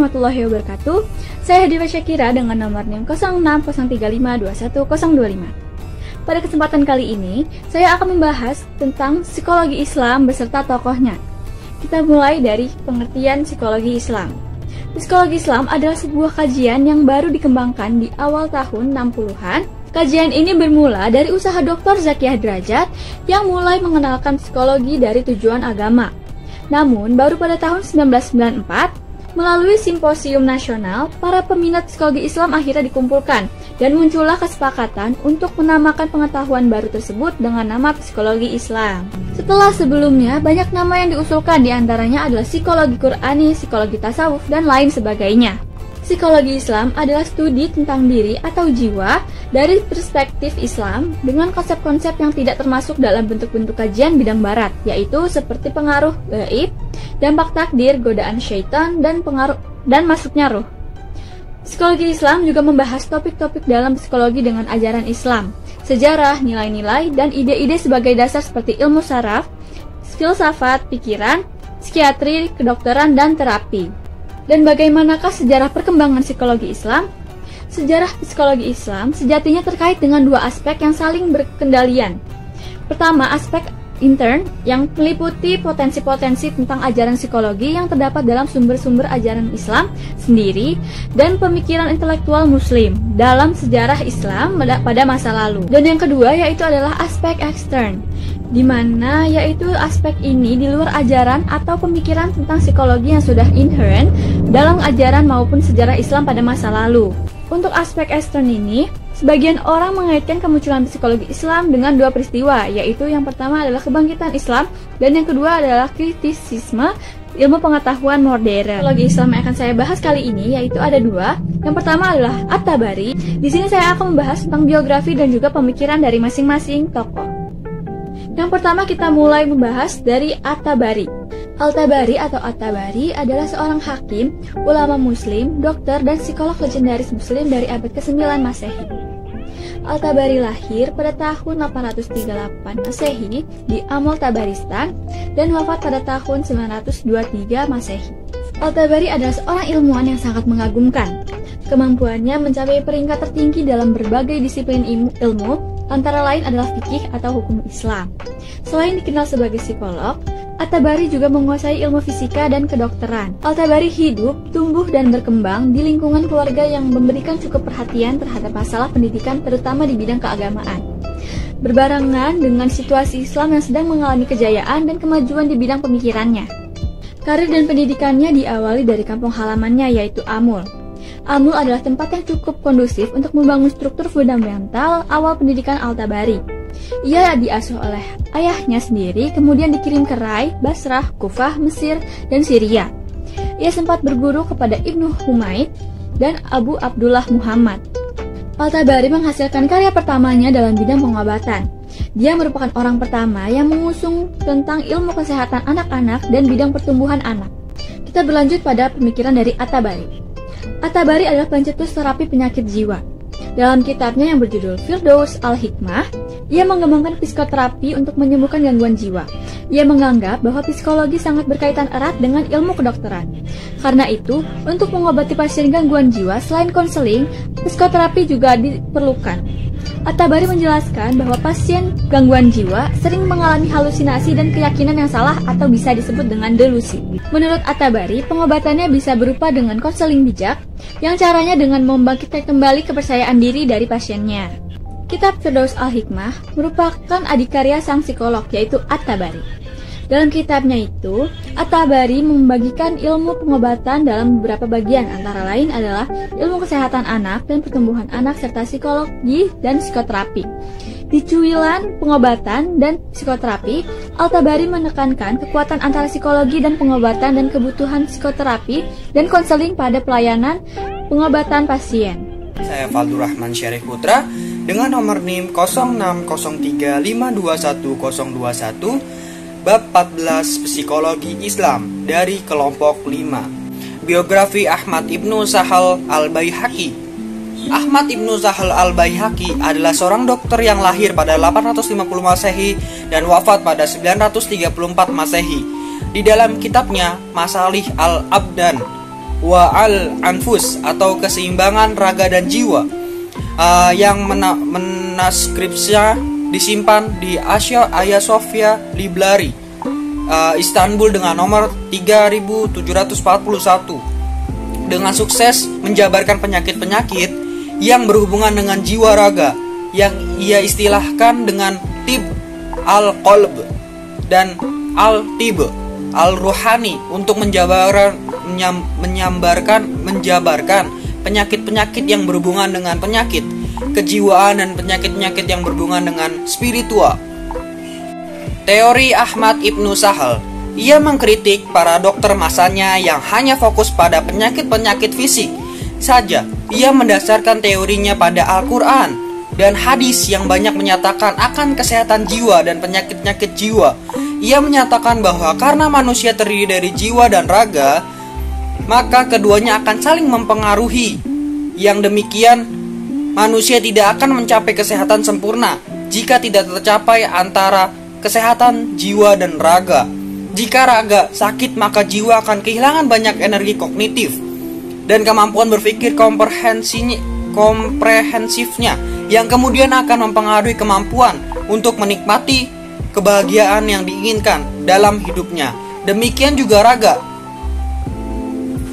warahmatullahi wabarakatuh. Saya Hadifa Syakira dengan nomor NIM 0603521025. Pada kesempatan kali ini, saya akan membahas tentang psikologi Islam beserta tokohnya. Kita mulai dari pengertian psikologi Islam. Psikologi Islam adalah sebuah kajian yang baru dikembangkan di awal tahun 60-an. Kajian ini bermula dari usaha Dr. Zakiyah Drajat yang mulai mengenalkan psikologi dari tujuan agama. Namun, baru pada tahun 1994, melalui simposium nasional, para peminat psikologi Islam akhirnya dikumpulkan dan muncullah kesepakatan untuk menamakan pengetahuan baru tersebut dengan nama psikologi Islam. Setelah sebelumnya, banyak nama yang diusulkan, diantaranya adalah psikologi Qur'ani, psikologi tasawuf, dan lain sebagainya. Psikologi Islam adalah studi tentang diri atau jiwa dari perspektif Islam dengan konsep-konsep yang tidak termasuk dalam bentuk-bentuk kajian bidang barat, yaitu seperti pengaruh gaib, dampak takdir, godaan syaitan, dan masuknya ruh. Psikologi Islam juga membahas topik-topik dalam psikologi dengan ajaran Islam, sejarah, nilai-nilai, dan ide-ide sebagai dasar seperti ilmu saraf, filsafat, pikiran, psikiatri, kedokteran, dan terapi. Dan bagaimanakah sejarah perkembangan psikologi Islam? Sejarah psikologi Islam sejatinya terkait dengan dua aspek yang saling berkendalian. Pertama, aspek intern yang meliputi potensi-potensi tentang ajaran psikologi yang terdapat dalam sumber-sumber ajaran Islam sendiri dan pemikiran intelektual Muslim dalam sejarah Islam pada masa lalu. Dan yang kedua yaitu adalah aspek ekstern, di mana yaitu aspek ini di luar ajaran atau pemikiran tentang psikologi yang sudah inherent dalam ajaran maupun sejarah Islam pada masa lalu. Untuk aspek ekstern ini, sebagian orang mengaitkan kemunculan psikologi Islam dengan dua peristiwa, yaitu yang pertama adalah kebangkitan Islam dan yang kedua adalah kritisisme ilmu pengetahuan modern. Psikologi Islam yang akan saya bahas kali ini yaitu ada dua. Yang pertama adalah At-Tabari. Di sini saya akan membahas tentang biografi dan juga pemikiran dari masing-masing tokoh. Yang pertama kita mulai membahas dari At-Tabari. Al-Tabari atau At-Tabari adalah seorang hakim, ulama muslim, dokter, dan psikolog legendaris muslim dari abad ke-9 Masehi. Al-Tabari lahir pada tahun 838 Masehi di Amol Tabaristan dan wafat pada tahun 923 Masehi. Al-Tabari adalah seorang ilmuwan yang sangat mengagumkan. Kemampuannya mencapai peringkat tertinggi dalam berbagai disiplin ilmu, antara lain adalah fikih atau hukum Islam. Selain dikenal sebagai psikolog, At-Tabari juga menguasai ilmu fisika dan kedokteran. Al-Tabari hidup, tumbuh, dan berkembang di lingkungan keluarga yang memberikan cukup perhatian terhadap masalah pendidikan terutama di bidang keagamaan. Berbarengan dengan situasi Islam yang sedang mengalami kejayaan dan kemajuan di bidang pemikirannya. Karir dan pendidikannya diawali dari kampung halamannya yaitu Amul. Amul adalah tempat yang cukup kondusif untuk membangun struktur fundamental awal pendidikan Al-Tabari. Ia diasuh oleh ayahnya sendiri, kemudian dikirim ke Rai, Basrah, Kufah, Mesir, dan Syria. Ia sempat berguru kepada Ibnu Humaid dan Abu Abdullah Muhammad. Al-Tabari menghasilkan karya pertamanya dalam bidang pengobatan. Dia merupakan orang pertama yang mengusung tentang ilmu kesehatan anak-anak dan bidang pertumbuhan anak. Kita berlanjut pada pemikiran dari At-Tabari. At-Tabari adalah pencetus terapi penyakit jiwa. Dalam kitabnya yang berjudul Firdaus Al-Hikmah, ia mengembangkan psikoterapi untuk menyembuhkan gangguan jiwa. Ia menganggap bahwa psikologi sangat berkaitan erat dengan ilmu kedokteran. Karena itu, untuk mengobati pasien gangguan jiwa, selain konseling, psikoterapi juga diperlukan. At-Tabari menjelaskan bahwa pasien gangguan jiwa sering mengalami halusinasi dan keyakinan yang salah atau bisa disebut dengan delusi. Menurut At-Tabari, pengobatannya bisa berupa dengan konseling bijak, yang caranya dengan membangkitkan kembali kepercayaan diri dari pasiennya. Kitab Firdaus Al-Hikmah merupakan adikarya sang psikolog yaitu At-Tabari. Dalam kitabnya itu, At-Tabari membagikan ilmu pengobatan dalam beberapa bagian, antara lain adalah ilmu kesehatan anak dan pertumbuhan anak serta psikologi dan psikoterapi. Di cuilan pengobatan dan psikoterapi, Al-Tabari menekankan kekuatan antara psikologi dan pengobatan dan kebutuhan psikoterapi dan konseling pada pelayanan pengobatan pasien. Saya Faldur Rahman Syarif Putra dengan nomor NIM 0603521021 bab 14 Psikologi Islam dari kelompok 5. Biografi Ahmad Ibnu Sahal Al-Baihaqi. Ahmad Ibnu Sahal Al-Baihaqi adalah seorang dokter yang lahir pada 850 Masehi dan wafat pada 934 Masehi. Di dalam kitabnya Masalih Al-Abdan wa al-anfus atau keseimbangan raga dan jiwa, yang manuskripnya disimpan di Hagia Sophia Library, Istanbul dengan nomor 3741, dengan sukses menjabarkan penyakit-penyakit yang berhubungan dengan jiwa raga yang ia istilahkan dengan tib al-qalb dan al-tib al-ruhani untuk menjabarkan penyakit-penyakit yang berhubungan dengan penyakit kejiwaan dan penyakit-penyakit yang berhubungan dengan spiritual. Teori Ahmad Ibnu Sahal, ia mengkritik para dokter masanya yang hanya fokus pada penyakit-penyakit fisik saja. Ia mendasarkan teorinya pada Al-Quran dan hadis yang banyak menyatakan akan kesehatan jiwa dan penyakit-penyakit jiwa. Ia menyatakan bahwa karena manusia terdiri dari jiwa dan raga, maka keduanya akan saling mempengaruhi. Yang demikian, manusia tidak akan mencapai kesehatan sempurna jika tidak tercapai antara kesehatan jiwa dan raga. Jika raga sakit, maka jiwa akan kehilangan banyak energi kognitif dan kemampuan berpikir komprehensifnya, yang kemudian akan mempengaruhi kemampuan untuk menikmati kebahagiaan yang diinginkan dalam hidupnya. Demikian juga raga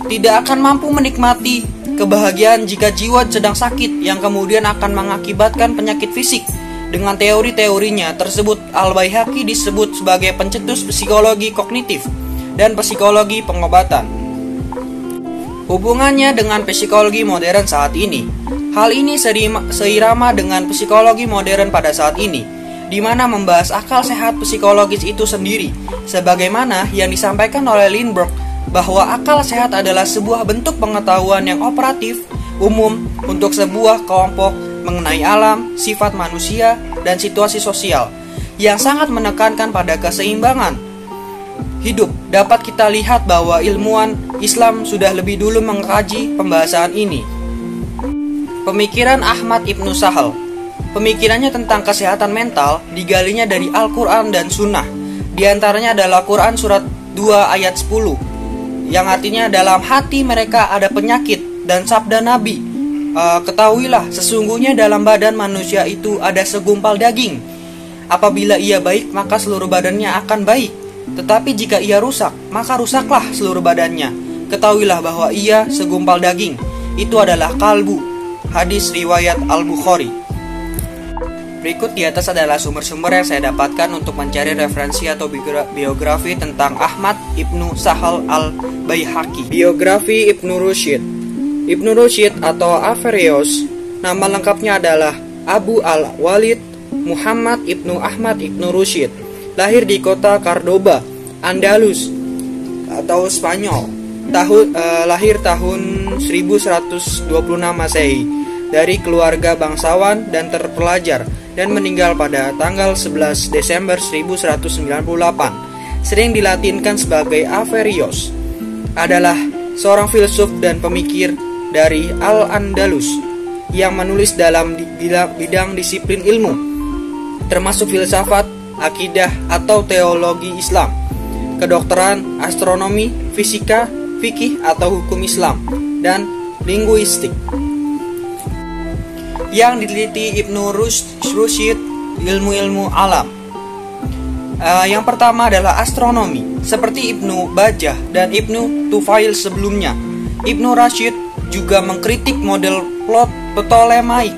tidak akan mampu menikmati kebahagiaan jika jiwa sedang sakit, yang kemudian akan mengakibatkan penyakit fisik. Dengan teori-teorinya tersebut, Al-Baihaqi disebut sebagai pencetus psikologi kognitif dan psikologi pengobatan. Hubungannya dengan psikologi modern saat ini. Hal ini seirama dengan psikologi modern pada saat ini, di mana membahas akal sehat psikologis itu sendiri, sebagaimana yang disampaikan oleh Lindbergh, bahwa akal sehat adalah sebuah bentuk pengetahuan yang operatif umum untuk sebuah kelompok mengenai alam, sifat manusia, dan situasi sosial, yang sangat menekankan pada keseimbangan hidup. Dapat kita lihat bahwa ilmuwan Islam sudah lebih dulu mengkaji pembahasan ini. Pemikiran Ahmad Ibnu Sahal. Pemikirannya tentang kesehatan mental digalinya dari Al-Quran dan Sunnah. Di antaranya adalah Quran surat 2 ayat 10, yang artinya dalam hati mereka ada penyakit, dan sabda Nabi, ketahuilah sesungguhnya dalam badan manusia itu ada segumpal daging. Apabila ia baik, maka seluruh badannya akan baik. Tetapi jika ia rusak, maka rusaklah seluruh badannya. Ketahuilah bahwa ia segumpal daging. Itu adalah kalbu. Hadis riwayat Al-Bukhari. Berikut di atas adalah sumber-sumber yang saya dapatkan untuk mencari referensi atau biografi tentang Ahmad Ibnu Sahal Al-Baihaqi. Biografi Ibnu Rushd. Ibnu Rushd atau Averroes, nama lengkapnya adalah Abu Al-Walid Muhammad Ibnu Ahmad Ibnu Rushd. Lahir di kota Cordoba, Andalus atau Spanyol. Lahir tahun 1126 Masehi dari keluarga bangsawan dan terpelajar, dan meninggal pada tanggal 11 Desember 1198. Sering dilatinkan sebagai Averroes. Adalah seorang filsuf dan pemikir dari Al-Andalus yang menulis dalam bidang disiplin ilmu, termasuk filsafat, akidah atau teologi Islam, kedokteran, astronomi, fisika, fikih atau hukum Islam, dan linguistik. Yang diteliti Ibnu Rushd, ilmu-ilmu alam. Yang pertama adalah astronomi, seperti Ibnu Bajjah dan Ibnu Tufail sebelumnya. Ibnu Rushd juga mengkritik model plot Ptolemaik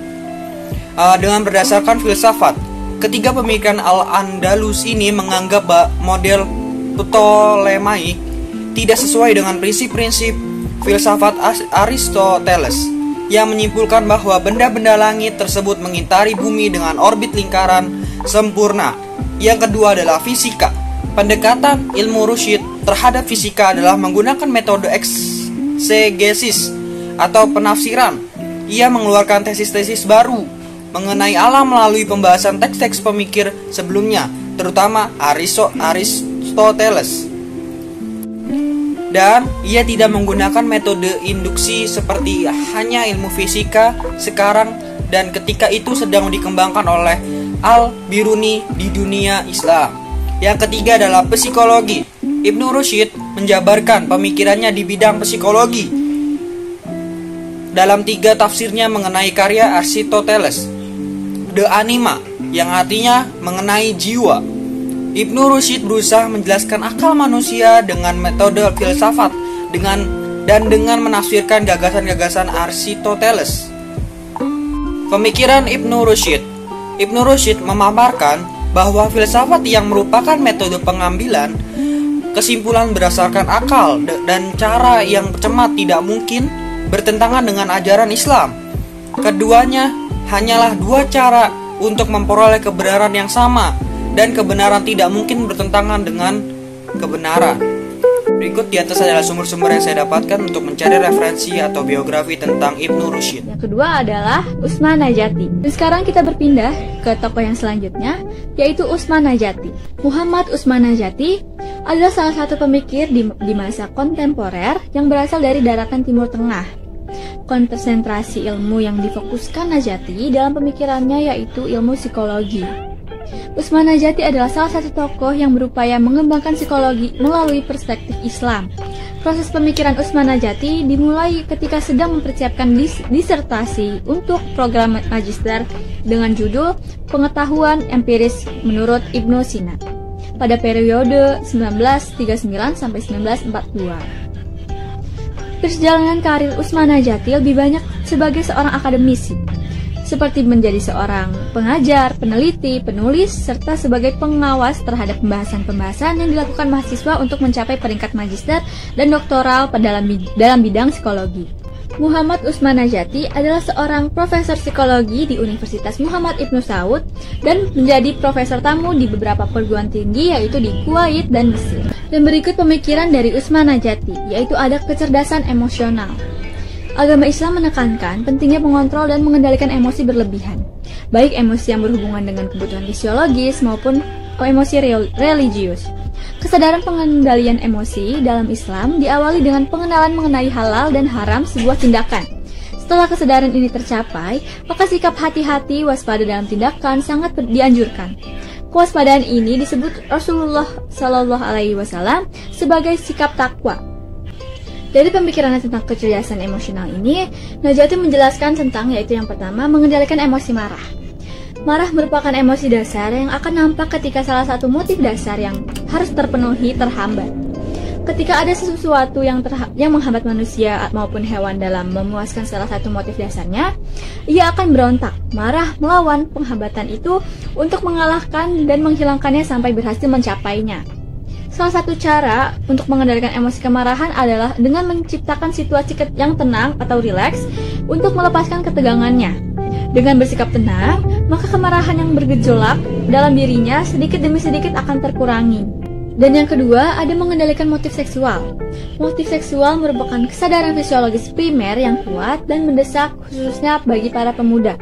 dengan berdasarkan filsafat. Ketiga pemikiran Al-Andalus ini menganggap model Ptolemaik tidak sesuai dengan prinsip-prinsip filsafat Aristoteles, yang menyimpulkan bahwa benda-benda langit tersebut mengitari bumi dengan orbit lingkaran sempurna. Yang kedua adalah fisika. Pendekatan ilmu Rushd terhadap fisika adalah menggunakan metode eksegesis atau penafsiran. Ia mengeluarkan tesis-tesis baru mengenai alam melalui pembahasan teks-teks pemikir sebelumnya, terutama Aristoteles. Dan ia tidak menggunakan metode induksi seperti hanya ilmu fisika sekarang dan ketika itu sedang dikembangkan oleh Al-Biruni di dunia Islam. Yang ketiga adalah psikologi. Ibnu Rushd menjabarkan pemikirannya di bidang psikologi dalam 3 tafsirnya mengenai karya Aristoteles, De Anima, yang artinya mengenai jiwa. Ibnu Rushd berusaha menjelaskan akal manusia dengan metode filsafat dengan menafsirkan gagasan-gagasan Aristoteles. Pemikiran Ibnu Rushd. Ibnu Rushd memaparkan bahwa filsafat yang merupakan metode pengambilan kesimpulan berdasarkan akal dan cara yang cermat tidak mungkin bertentangan dengan ajaran Islam. Keduanya hanyalah 2 cara untuk memperoleh kebenaran yang sama, dan kebenaran tidak mungkin bertentangan dengan kebenaran. Berikut di atas adalah sumber-sumber yang saya dapatkan untuk mencari referensi atau biografi tentang Ibnu Rushd. Yang kedua adalah Utsman Najati. Dan sekarang kita berpindah ke tokoh yang selanjutnya, yaitu Utsman Najati. Muhammad Utsman Najati adalah salah satu pemikir di masa kontemporer yang berasal dari daratan Timur Tengah. Konsentrasi ilmu yang difokuskan Najati dalam pemikirannya yaitu ilmu psikologi. Utsman Najati adalah salah satu tokoh yang berupaya mengembangkan psikologi melalui perspektif Islam. Proses pemikiran Utsman Najati dimulai ketika sedang mempersiapkan disertasi untuk program magister dengan judul Pengetahuan Empiris menurut Ibnu Sina pada periode 1939 sampai 1942. Perjalanan karir Utsman Najati lebih banyak sebagai seorang akademisi, seperti menjadi seorang pengajar, peneliti, penulis, serta sebagai pengawas terhadap pembahasan-pembahasan yang dilakukan mahasiswa untuk mencapai peringkat magister dan doktoral dalam bidang psikologi. Muhammad Utsman Najati adalah seorang profesor psikologi di Universitas Muhammad Ibnu Saud dan menjadi profesor tamu di beberapa perguruan tinggi yaitu di Kuwait dan Mesir. Dan berikut pemikiran dari Utsman Najati, yaitu ada kecerdasan emosional. Agama Islam menekankan pentingnya mengontrol dan mengendalikan emosi berlebihan, baik emosi yang berhubungan dengan kebutuhan fisiologis maupun emosi religius. Kesadaran pengendalian emosi dalam Islam diawali dengan pengenalan mengenai halal dan haram sebuah tindakan. Setelah kesadaran ini tercapai, maka sikap hati-hati waspada dalam tindakan sangat dianjurkan. Kewaspadaan ini disebut Rasulullah Shallallahu Alaihi Wasallam sebagai sikap takwa. Dari pemikirannya tentang kecerdasan emosional ini, Najati menjelaskan tentang yaitu yang pertama, mengendalikan emosi marah. Marah merupakan emosi dasar yang akan nampak ketika salah satu motif dasar yang harus terpenuhi terhambat. Ketika ada sesuatu yang menghambat manusia maupun hewan dalam memuaskan salah satu motif dasarnya, ia akan berontak, marah, melawan penghambatan itu untuk mengalahkan dan menghilangkannya sampai berhasil mencapainya. Salah satu cara untuk mengendalikan emosi kemarahan adalah dengan menciptakan situasi yang tenang atau rileks untuk melepaskan ketegangannya. Dengan bersikap tenang, maka kemarahan yang bergejolak dalam dirinya sedikit demi sedikit akan terkurangi. Dan yang kedua, ada mengendalikan motif seksual. Motif seksual merupakan kesadaran fisiologis primer yang kuat dan mendesak khususnya bagi para pemuda.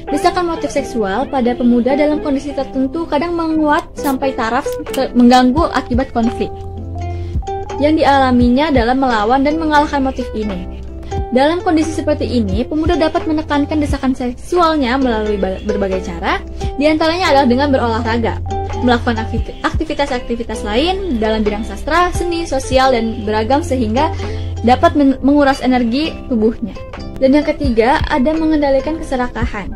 Desakan motif seksual pada pemuda dalam kondisi tertentu kadang menguat sampai taraf mengganggu akibat konflik yang dialaminya dalam melawan dan mengalahkan motif ini. Dalam kondisi seperti ini, pemuda dapat menekankan desakan seksualnya melalui berbagai cara, diantaranya adalah dengan berolahraga, melakukan aktivitas-aktivitas lain dalam bidang sastra, seni, sosial, dan beragam sehingga dapat menguras energi tubuhnya. Dan yang ketiga, ada mengendalikan keserakahan.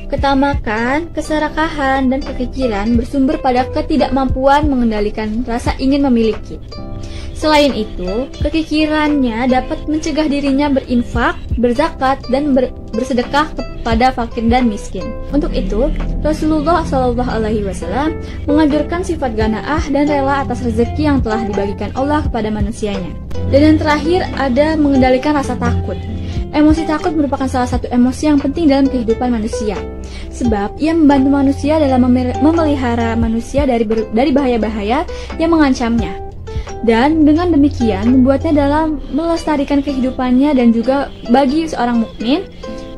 Ketamakan, keserakahan, dan kekikiran bersumber pada ketidakmampuan mengendalikan rasa ingin memiliki. Selain itu, kekikirannya dapat mencegah dirinya berinfak, berzakat, dan bersedekah kepada fakir dan miskin. Untuk itu, Rasulullah SAW menganjurkan sifat qanaah dan rela atas rezeki yang telah dibagikan Allah kepada manusianya. Dan yang terakhir, ada mengendalikan rasa takut. Emosi takut merupakan salah satu emosi yang penting dalam kehidupan manusia, sebab ia membantu manusia dalam memelihara manusia dari bahaya-bahaya yang mengancamnya. Dan dengan demikian membuatnya dalam melestarikan kehidupannya. Dan juga bagi seorang mukmin,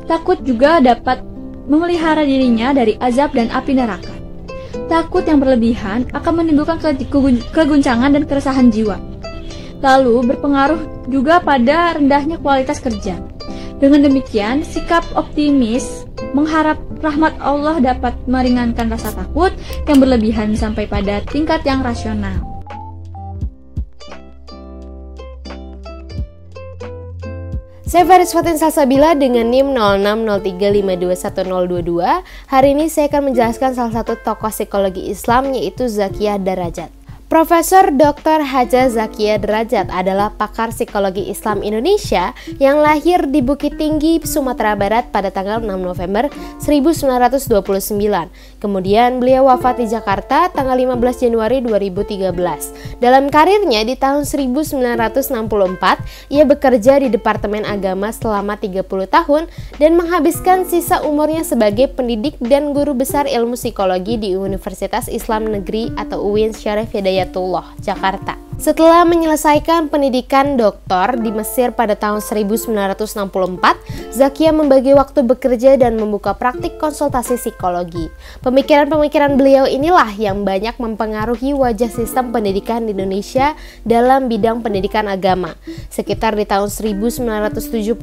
takut juga dapat memelihara dirinya dari azab dan api neraka. Takut yang berlebihan akan menimbulkan keguncangan dan keresahan jiwa, lalu berpengaruh juga pada rendahnya kualitas kerja. Dengan demikian, sikap optimis mengharap rahmat Allah dapat meringankan rasa takut yang berlebihan sampai pada tingkat yang rasional. Saya Faris Fatin Salsabila dengan NIM 0603521022. Hari ini saya akan menjelaskan salah satu tokoh psikologi Islam, yaitu Zakiyah Darajat. Profesor Dr. Haja Zakiyah Darajat adalah pakar psikologi Islam Indonesia yang lahir di Bukit Tinggi, Sumatera Barat pada tanggal 6 November 1929. Kemudian beliau wafat di Jakarta tanggal 15 Januari 2013. Dalam karirnya di tahun 1964, ia bekerja di Departemen Agama selama 30 tahun dan menghabiskan sisa umurnya sebagai pendidik dan guru besar ilmu psikologi di Universitas Islam Negeri atau UIN Syarif Hidayatullah, Jakarta. Setelah menyelesaikan pendidikan doktor di Mesir pada tahun 1964, Zakiyah membagi waktu bekerja dan membuka praktik konsultasi psikologi. Pemikiran-pemikiran beliau inilah yang banyak mempengaruhi wajah sistem pendidikan di Indonesia dalam bidang pendidikan agama. Sekitar di tahun 1975,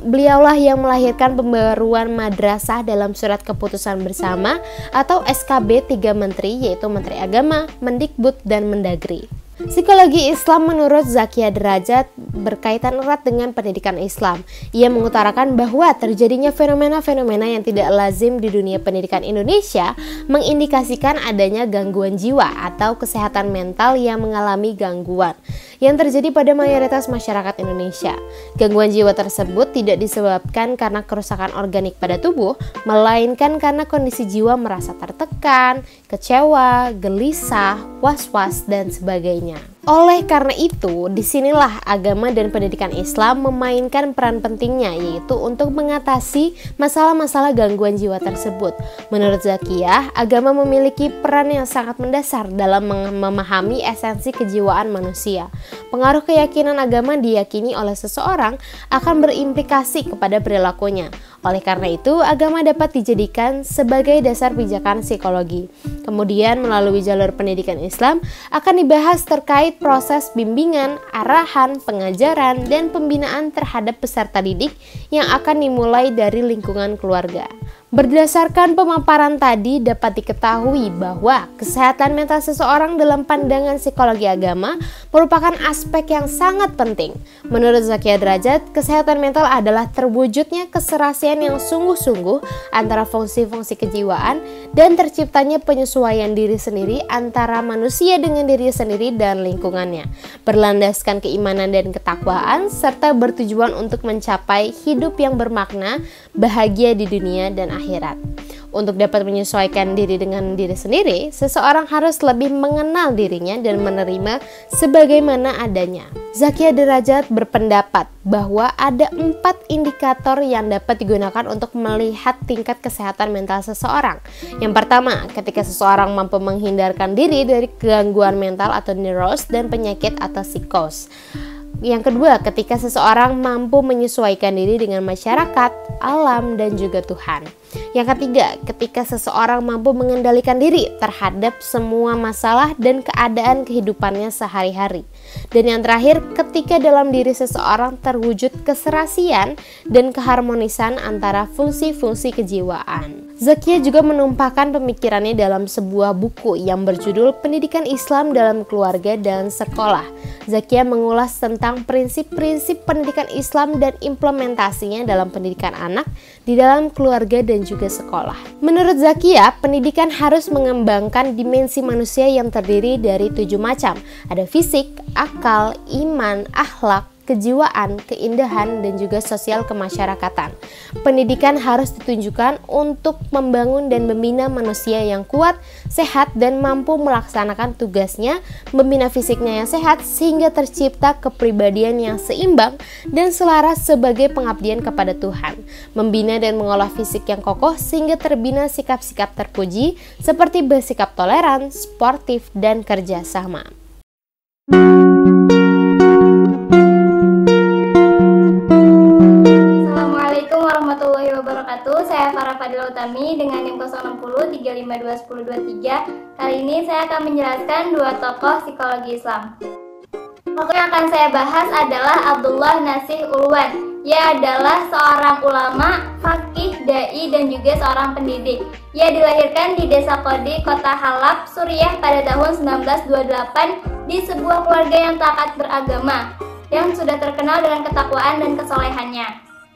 beliaulah yang melahirkan pembaruan madrasah dalam surat keputusan bersama atau SKB 3 Menteri, yaitu Menteri Agama, Mendikbud, dan Mendagri. Psikologi Islam menurut Zakiyah Darajat berkaitan erat dengan pendidikan Islam. Ia mengutarakan bahwa terjadinya fenomena-fenomena yang tidak lazim di dunia pendidikan Indonesia mengindikasikan adanya gangguan jiwa atau kesehatan mental yang mengalami gangguan yang terjadi pada mayoritas masyarakat Indonesia. Gangguan jiwa tersebut tidak disebabkan karena kerusakan organik pada tubuh, melainkan karena kondisi jiwa merasa tertekan, kecewa, gelisah, was-was, dan sebagainya. Oleh karena itu, disinilah agama dan pendidikan Islam memainkan peran pentingnya, yaitu untuk mengatasi masalah-masalah gangguan jiwa tersebut. Menurut Zakiyah, agama memiliki peran yang sangat mendasar dalam memahami esensi kejiwaan manusia. Pengaruh keyakinan agama diyakini oleh seseorang akan berimplikasi kepada perilakunya. Oleh karena itu, agama dapat dijadikan sebagai dasar pijakan psikologi. Kemudian, melalui jalur pendidikan Islam akan dibahas terkait proses bimbingan, arahan, pengajaran, dan pembinaan terhadap peserta didik yang akan dimulai dari lingkungan keluarga. Berdasarkan pemaparan tadi dapat diketahui bahwa kesehatan mental seseorang dalam pandangan psikologi agama merupakan aspek yang sangat penting. Menurut Zakiyah Darajat, kesehatan mental adalah terwujudnya keserasian yang sungguh-sungguh antara fungsi-fungsi kejiwaan dan terciptanya penyesuaian diri sendiri antara manusia dengan diri sendiri dan lingkungannya, berlandaskan keimanan dan ketakwaan serta bertujuan untuk mencapai hidup yang bermakna, bahagia di dunia dan akhirat. Untuk dapat menyesuaikan diri dengan diri sendiri, seseorang harus lebih mengenal dirinya dan menerima sebagaimana adanya. Zakiyah Darajat berpendapat bahwa ada 4 indikator yang dapat digunakan untuk melihat tingkat kesehatan mental seseorang. Yang pertama, ketika seseorang mampu menghindarkan diri dari gangguan mental atau neuros dan penyakit atau psikos. Yang kedua, ketika seseorang mampu menyesuaikan diri dengan masyarakat, alam, dan juga Tuhan. Yang ketiga, ketika seseorang mampu mengendalikan diri terhadap semua masalah dan keadaan kehidupannya sehari-hari. Dan yang terakhir, ketika dalam diri seseorang terwujud keserasian dan keharmonisan antara fungsi-fungsi kejiwaan. Zakiyah juga menumpahkan pemikirannya dalam sebuah buku yang berjudul Pendidikan Islam dalam Keluarga dan Sekolah. Zakiyah mengulas tentang prinsip-prinsip pendidikan Islam dan implementasinya dalam pendidikan anak di dalam keluarga dan juga sekolah. Menurut Zakiyah, pendidikan harus mengembangkan dimensi manusia yang terdiri dari 7 macam. Ada fisik, akal, iman, akhlak, kejiwaan, keindahan, dan juga sosial kemasyarakatan. Pendidikan harus ditunjukkan untuk membangun dan membina manusia yang kuat, sehat, dan mampu melaksanakan tugasnya, membina fisiknya yang sehat sehingga tercipta kepribadian yang seimbang dan selaras sebagai pengabdian kepada Tuhan, membina dan mengolah fisik yang kokoh sehingga terbina sikap-sikap terpuji seperti bersikap toleran, sportif, dan kerjasama. Warahmatullahi wabarakatuh. Saya Farah Fadila Utami dengan NIM 060 352 1023. Kali ini saya akan menjelaskan 2 tokoh psikologi Islam. Tokoh yang akan saya bahas adalah Abdullah Nasih Ulwan. Ia adalah seorang ulama, faqih, dai, dan juga seorang pendidik. Ia dilahirkan di Desa Qodi, Kota Halab, Suriah pada tahun 1928 di sebuah keluarga yang taat beragama. yang sudah terkenal dengan ketakwaan dan kesolehannya.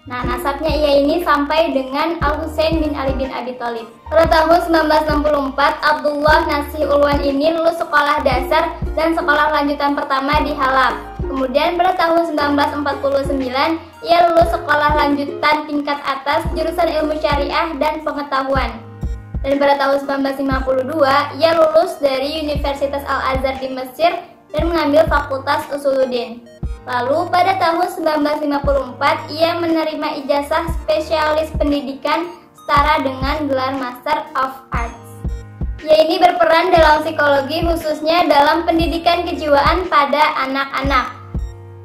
Nah, nasabnya ia ini sampai dengan Al-Husain bin Ali bin Abi Thalib. Pada tahun 1964, Abdullah Nasih Ulwan ini lulus sekolah dasar dan sekolah lanjutan pertama di Halab. Kemudian pada tahun 1949, ia lulus sekolah lanjutan tingkat atas jurusan ilmu syariah dan pengetahuan. Dan pada tahun 1952, ia lulus dari Universitas Al-Azhar di Mesir dan mengambil Fakultas Usuluddin. Lalu pada tahun 1954 ia menerima ijazah spesialis pendidikan setara dengan gelar Master of Arts. Ia ini berperan dalam psikologi khususnya dalam pendidikan kejiwaan pada anak-anak.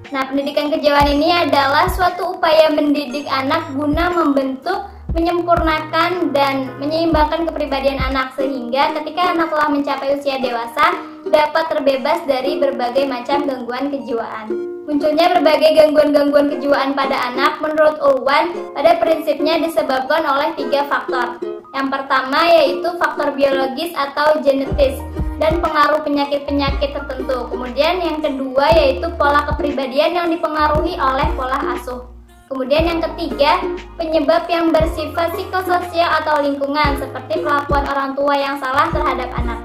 Nah, pendidikan kejiwaan ini adalah suatu upaya mendidik anak guna membentuk, menyempurnakan, dan menyeimbangkan kepribadian anak sehingga ketika anak telah mencapai usia dewasa dapat terbebas dari berbagai macam gangguan kejiwaan. Munculnya berbagai gangguan-gangguan kejiwaan pada anak menurut Ulwan pada prinsipnya disebabkan oleh 3 faktor. Yang pertama yaitu faktor biologis atau genetis dan pengaruh penyakit-penyakit tertentu. Kemudian yang kedua yaitu pola kepribadian yang dipengaruhi oleh pola asuh. Kemudian yang ketiga, penyebab yang bersifat psikososial atau lingkungan seperti kelakuan orang tua yang salah terhadap anak.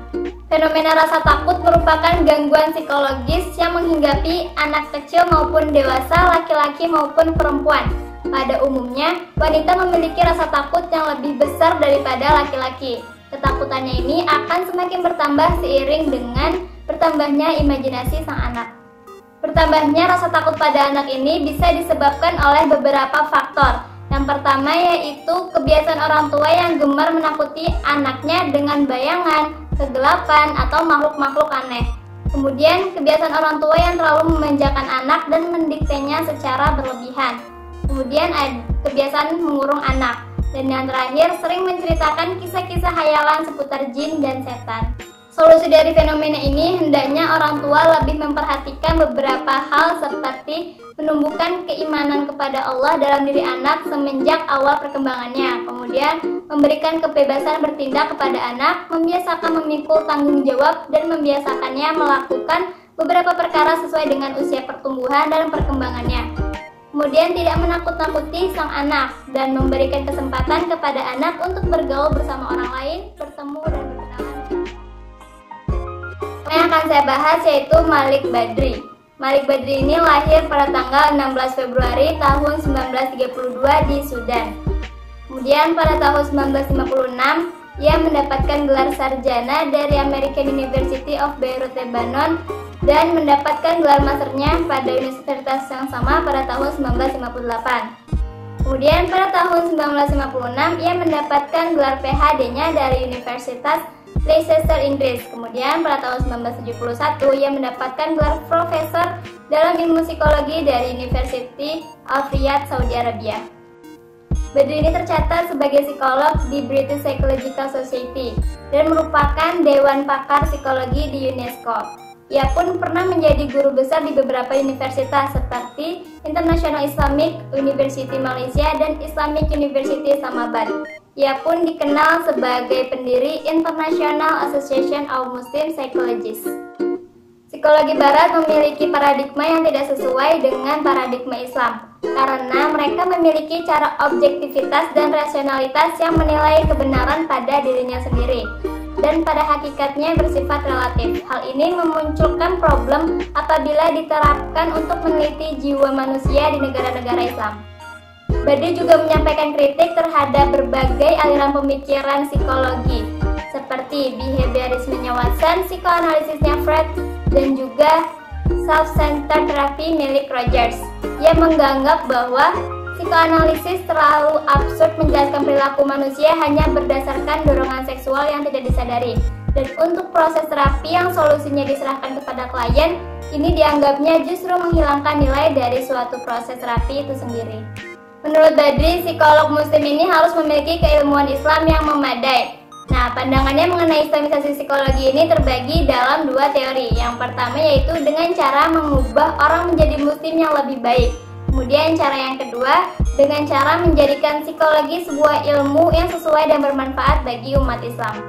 Fenomena rasa takut merupakan gangguan psikologis yang menghinggapi anak kecil maupun dewasa, laki-laki maupun perempuan. Pada umumnya, wanita memiliki rasa takut yang lebih besar daripada laki-laki. Ketakutannya ini akan semakin bertambah seiring dengan bertambahnya imajinasi sang anak. Bertambahnya rasa takut pada anak ini bisa disebabkan oleh beberapa faktor. Yang pertama yaitu kebiasaan orang tua yang gemar menakuti anaknya dengan bayangan, kegelapan, atau makhluk-makhluk aneh. Kemudian kebiasaan orang tua yang terlalu memanjakan anak dan mendiktenya secara berlebihan. Kemudian kebiasaan mengurung anak. Dan yang terakhir sering menceritakan kisah-kisah hayalan seputar jin dan setan. Solusi dari fenomena ini hendaknya orang tua lebih memperhatikan beberapa hal seperti menumbuhkan keimanan kepada Allah dalam diri anak semenjak awal perkembangannya. Kemudian memberikan kebebasan bertindak kepada anak, membiasakan memikul tanggung jawab dan membiasakannya melakukan beberapa perkara sesuai dengan usia pertumbuhan dan perkembangannya. Kemudian tidak menakut-nakuti sang anak dan memberikan kesempatan kepada anak untuk bergaul bersama orang lain, bertemu dan berkenalan. Yang akan saya bahas yaitu Malik Badri. Malik Badri ini lahir pada tanggal 16 Februari tahun 1932 di Sudan. Kemudian pada tahun 1956 ia mendapatkan gelar sarjana dari American University of Beirut, Lebanon, dan mendapatkan gelar masternya pada universitas yang sama pada tahun 1958. Kemudian pada tahun 1956 ia mendapatkan gelar PhD-nya dari Universitas Leicester, Inggris. Kemudian pada tahun 1971 ia mendapatkan gelar profesor dalam ilmu psikologi dari University of Riyadh, Saudi Arabia. Badri ini tercatat sebagai psikolog di British Psychological Society dan merupakan dewan pakar psikologi di UNESCO. Ia pun pernah menjadi guru besar di beberapa universitas seperti International Islamic University Malaysia dan Islamic University Islamabad. Ia pun dikenal sebagai pendiri International Association of Muslim Psychologists. Psikologi Barat memiliki paradigma yang tidak sesuai dengan paradigma Islam karena mereka memiliki cara objektivitas dan rasionalitas yang menilai kebenaran pada dirinya sendiri dan pada hakikatnya bersifat relatif. Hal ini memunculkan problem apabila diterapkan untuk meneliti jiwa manusia di negara-negara Islam. Badri juga menyampaikan kritik terhadap berbagai aliran pemikiran psikologi seperti behaviorismenya Watson, psikoanalisisnya Freud, dan juga self-centered therapy milik Rogers. Ia menganggap bahwa psikoanalisis terlalu absurd menjelaskan perilaku manusia hanya berdasarkan dorongan seksual yang tidak disadari. Dan untuk proses terapi yang solusinya diserahkan kepada klien, ini dianggapnya justru menghilangkan nilai dari suatu proses terapi itu sendiri. Menurut Badri, psikolog muslim ini harus memiliki keilmuan Islam yang memadai. Nah, pandangannya mengenai islamisasi psikologi ini terbagi dalam 2 teori. Yang pertama yaitu dengan cara mengubah orang menjadi muslim yang lebih baik. Kemudian cara yang kedua dengan cara menjadikan psikologi sebuah ilmu yang sesuai dan bermanfaat bagi umat Islam.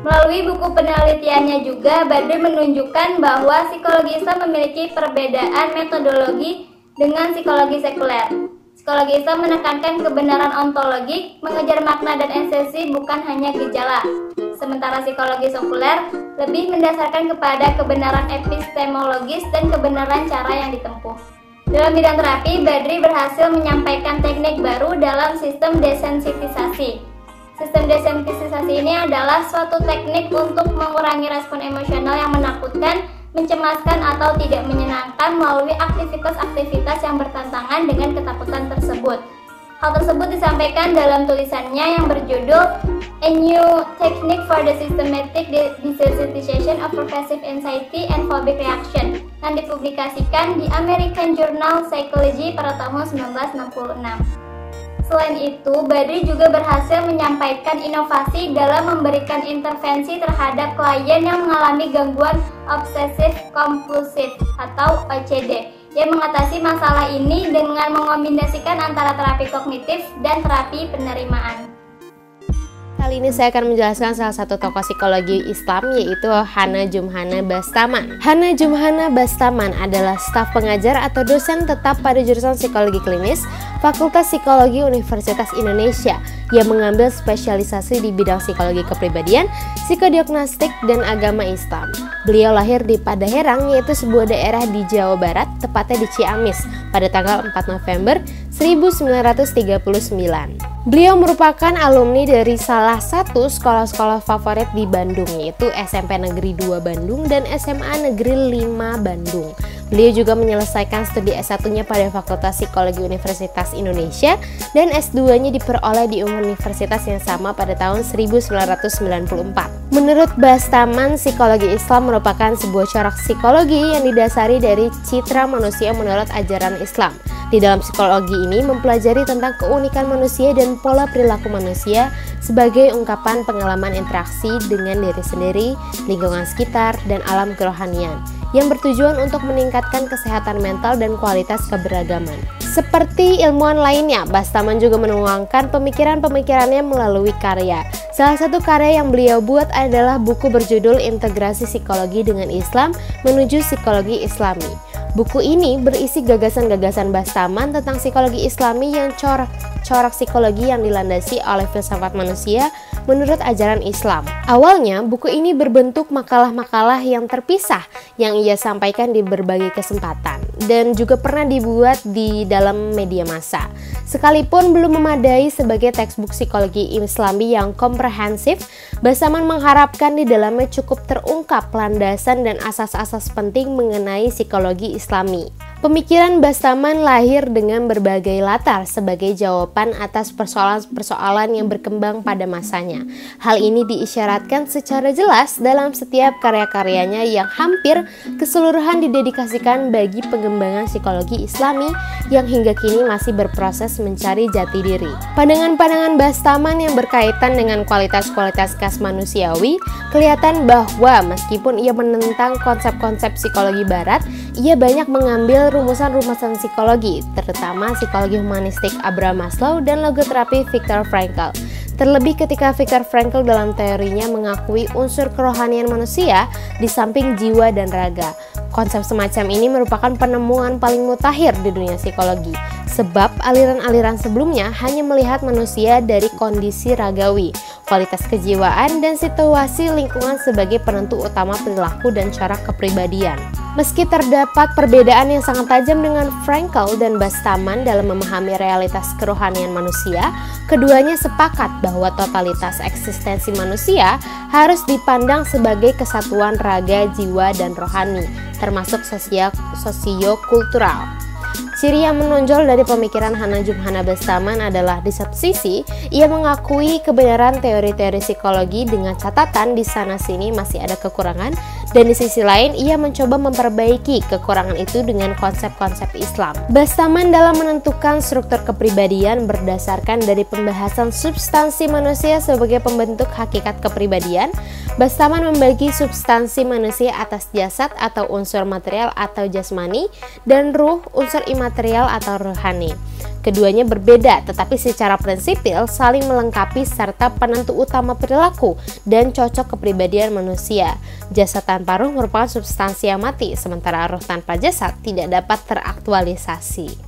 Melalui buku penelitiannya juga, Badri menunjukkan bahwa psikologi Islam memiliki perbedaan metodologi dengan psikologi sekuler. Psikologi Islam menekankan kebenaran ontologik, mengejar makna dan esensi bukan hanya gejala. Sementara psikologi sekuler lebih mendasarkan kepada kebenaran epistemologis dan kebenaran cara yang ditempuh. Dalam bidang terapi, Badri berhasil menyampaikan teknik baru dalam sistem desensitisasi. Sistem desensitisasi ini adalah suatu teknik untuk mengurangi respon emosional yang menakutkan, mencemaskan, atau tidak menyenangkan melalui aktivitas-aktivitas yang bertentangan dengan ketakutan tersebut. Hal tersebut disampaikan dalam tulisannya yang berjudul A New Technique for the Systematic Desensitization of Pervasive Anxiety and Phobic Reaction yang dipublikasikan di American Journal Psychology pada tahun 1966. Selain itu, Badri juga berhasil menyampaikan inovasi dalam memberikan intervensi terhadap klien yang mengalami gangguan obsesif kompulsif atau OCD, yang mengatasi masalah ini dengan mengombinasikan antara terapi kognitif dan terapi penerimaan. Kali ini saya akan menjelaskan salah satu tokoh psikologi Islam, yaitu Hana Jumhana Bastaman. Hana Jumhana Bastaman adalah staf pengajar atau dosen tetap pada jurusan Psikologi Klinis Fakultas Psikologi Universitas Indonesia yang mengambil spesialisasi di bidang psikologi kepribadian, psikodiagnostik, dan agama Islam. Beliau lahir di Padaherang, yaitu sebuah daerah di Jawa Barat, tepatnya di Ciamis, pada tanggal 4 November 1939. Beliau merupakan alumni dari salah satu sekolah-sekolah favorit di Bandung, yaitu SMP Negeri 2 Bandung dan SMA Negeri 5 Bandung. Beliau juga menyelesaikan studi S1-nya pada Fakultas Psikologi Universitas Indonesia dan S2-nya diperoleh di universitas yang sama pada tahun 1994. Menurut Bastaman, psikologi Islam merupakan sebuah corak psikologi yang didasari dari citra manusia menurut ajaran Islam. Di dalam psikologi ini mempelajari tentang keunikan manusia dan pola perilaku manusia sebagai ungkapan pengalaman interaksi dengan diri sendiri, lingkungan sekitar, dan alam kerohanian yang bertujuan untuk meningkatkan kesehatan mental dan kualitas keberagaman. Seperti ilmuwan lainnya, Bastaman juga menuangkan pemikiran-pemikirannya melalui karya. Salah satu karya yang beliau buat adalah buku berjudul Integrasi Psikologi dengan Islam menuju Psikologi Islami. Buku ini berisi gagasan-gagasan Bastaman tentang psikologi Islami yang corak psikologi yang dilandasi oleh filsafat manusia menurut ajaran Islam. Awalnya, buku ini berbentuk makalah-makalah yang terpisah yang ia sampaikan di berbagai kesempatan dan juga pernah dibuat di dalam media massa. Sekalipun belum memadai sebagai textbook psikologi Islami yang komprehensif, Bastaman mengharapkan di dalamnya cukup terungkap landasan dan asas-asas penting mengenai psikologi Islami. Pemikiran Bastaman lahir dengan berbagai latar sebagai jawaban atas persoalan-persoalan yang berkembang pada masanya. Hal ini diisyaratkan secara jelas dalam setiap karya-karyanya yang hampir keseluruhan didedikasikan bagi pengembangan psikologi Islami yang hingga kini masih berproses mencari jati diri. Pandangan-pandangan Bastaman yang berkaitan dengan kualitas-kualitas khas manusiawi kelihatan bahwa meskipun ia menentang konsep-konsep psikologi barat, ia banyak mengambil rumusan-rumusan psikologi, terutama psikologi humanistik Abraham Maslow dan logoterapi Viktor Frankl. Terlebih ketika Viktor Frankl dalam teorinya mengakui unsur kerohanian manusia di samping jiwa dan raga. Konsep semacam ini merupakan penemuan paling mutakhir di dunia psikologi, sebab aliran-aliran sebelumnya hanya melihat manusia dari kondisi ragawi, kualitas kejiwaan, dan situasi lingkungan sebagai penentu utama perilaku dan corak kepribadian. Meski terdapat perbedaan yang sangat tajam dengan Frankl dan Bastaman dalam memahami realitas kerohanian manusia, keduanya sepakat bahwa totalitas eksistensi manusia harus dipandang sebagai kesatuan raga, jiwa, dan rohani, termasuk sosio-kultural. Ciri yang menonjol dari pemikiran Hana Jumhana Bastaman adalah di satu sisi, ia mengakui kebenaran teori-teori psikologi dengan catatan di sana-sini masih ada kekurangan, dan di sisi lain ia mencoba memperbaiki kekurangan itu dengan konsep-konsep Islam. Bastaman dalam menentukan struktur kepribadian berdasarkan dari pembahasan substansi manusia sebagai pembentuk hakikat kepribadian. Bastaman membagi substansi manusia atas jasad atau unsur material atau jasmani dan ruh unsur imaterial atau rohani. Keduanya berbeda, tetapi secara prinsipil saling melengkapi serta penentu utama perilaku dan cocok kepribadian manusia. Jasad tanpa ruh merupakan substansi yang mati, sementara ruh tanpa jasad tidak dapat teraktualisasi.